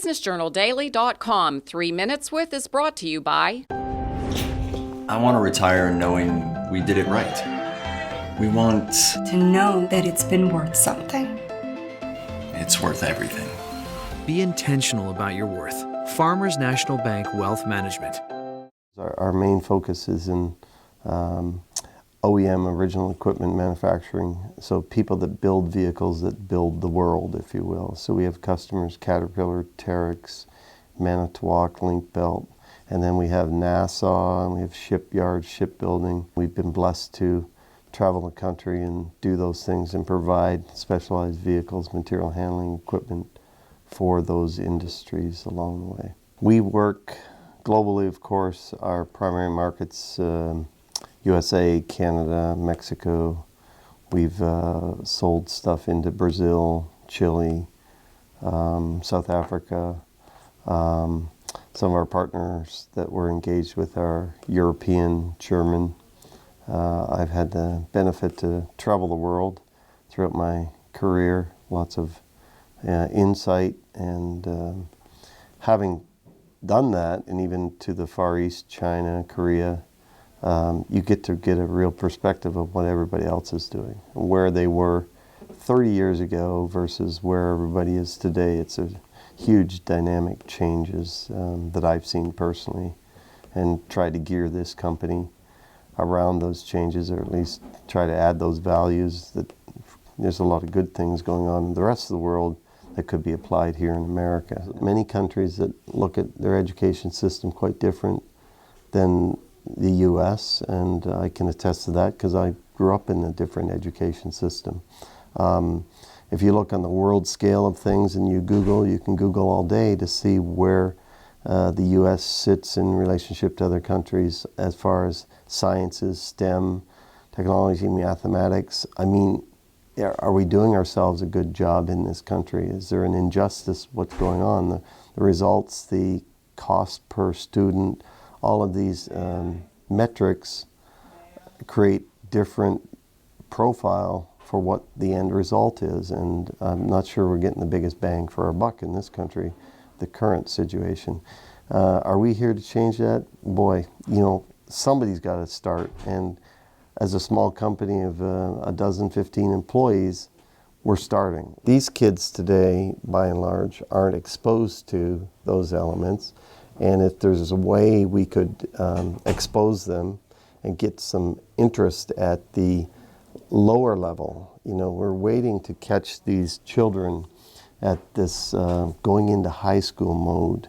BusinessJournalDaily.com. 3 Minutes With is brought to you by... I want to retire knowing we did it right. We want to know that it's been worth something. It's worth everything. Be intentional about your worth. Farmers National Bank Wealth Management. Our main focus is in OEM, original equipment manufacturing, so people that build vehicles that build the world, if you will. So we have customers, Caterpillar, Terex, Manitowoc, Link-Belt, and then we have NASA, and we have shipyards, shipbuilding. We've been blessed to travel the country and do those things and provide specialized vehicles, material handling equipment for those industries along the way. We work globally, of course. Our primary markets, USA, Canada, Mexico. We've sold stuff into Brazil, Chile, South Africa. Some of our partners that we're engaged with are European, German. I've had the benefit to travel the world throughout my career, lots of insight, and having done that, and even to the Far East, China, Korea, you get to get a real perspective of what everybody else is doing, where they were 30 years ago versus where everybody is today. It's a huge dynamic changes that I've seen personally, and try to gear this company around those changes, or at least try to add those values. That there's a lot of good things going on in the rest of the world that could be applied here in America. Many countries that look at their education system quite different than the U.S., and I can attest to that because I grew up in a different education system. If you look on the world scale of things and you can Google all day to see where the U.S. sits in relationship to other countries as far as sciences, STEM, technology, mathematics. I mean, are we doing ourselves a good job in this country? Is there an injustice? What's going on? The results, the cost per student, all of these metrics create different profile for what the end result is, and I'm not sure we're getting the biggest bang for our buck in this country, the current situation. Are we here to change that? Boy, somebody's got to start, and as a small company of a dozen, 15 employees, we're starting. These kids today, by and large, aren't exposed to those elements, and if there's a way we could expose them and get some interest at the lower level. We're waiting to catch these children at this going into high school mode,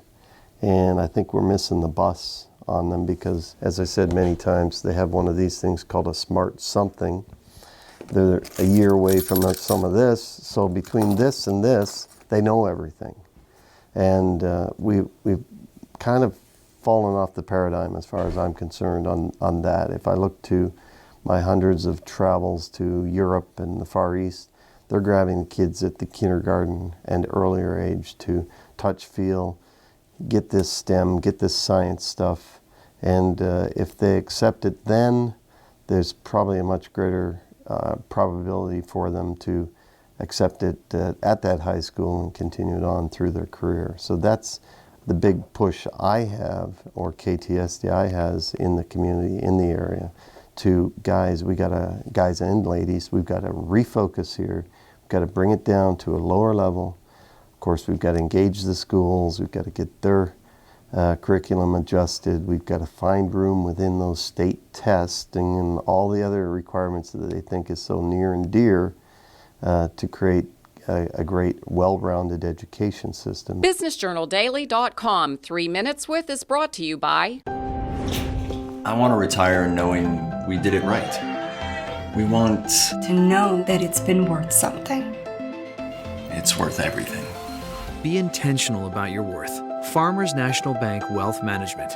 and I think we're missing the bus on them because, as I said many times, they have one of these things called a smart something. They're a year away from some of this, so between this and this, they know everything. And we've kind of fallen off the paradigm as far as I'm concerned on that. If I look to my hundreds of travels to Europe and the Far East, they're grabbing the kids at the kindergarten and earlier age to touch, feel, get this STEM, get this science stuff. And if they accept it then, there's probably a much greater probability for them to accept it at that high school and continue it on through their career. So that's the big push I have, or KTSDI has in the community, in the area, to guys and ladies, we've got to refocus here. We've got to bring it down to a lower level. Of course, we've got to engage the schools. We've got to get their curriculum adjusted. We've got to find room within those state testing and all the other requirements that they think is so near and dear to create a great, well-rounded education system. BusinessJournalDaily.com. 3 Minutes With is brought to you by... I want to retire knowing we did it right. We want to know that it's been worth something. It's worth everything. Be intentional about your worth. Farmers National Bank Wealth Management.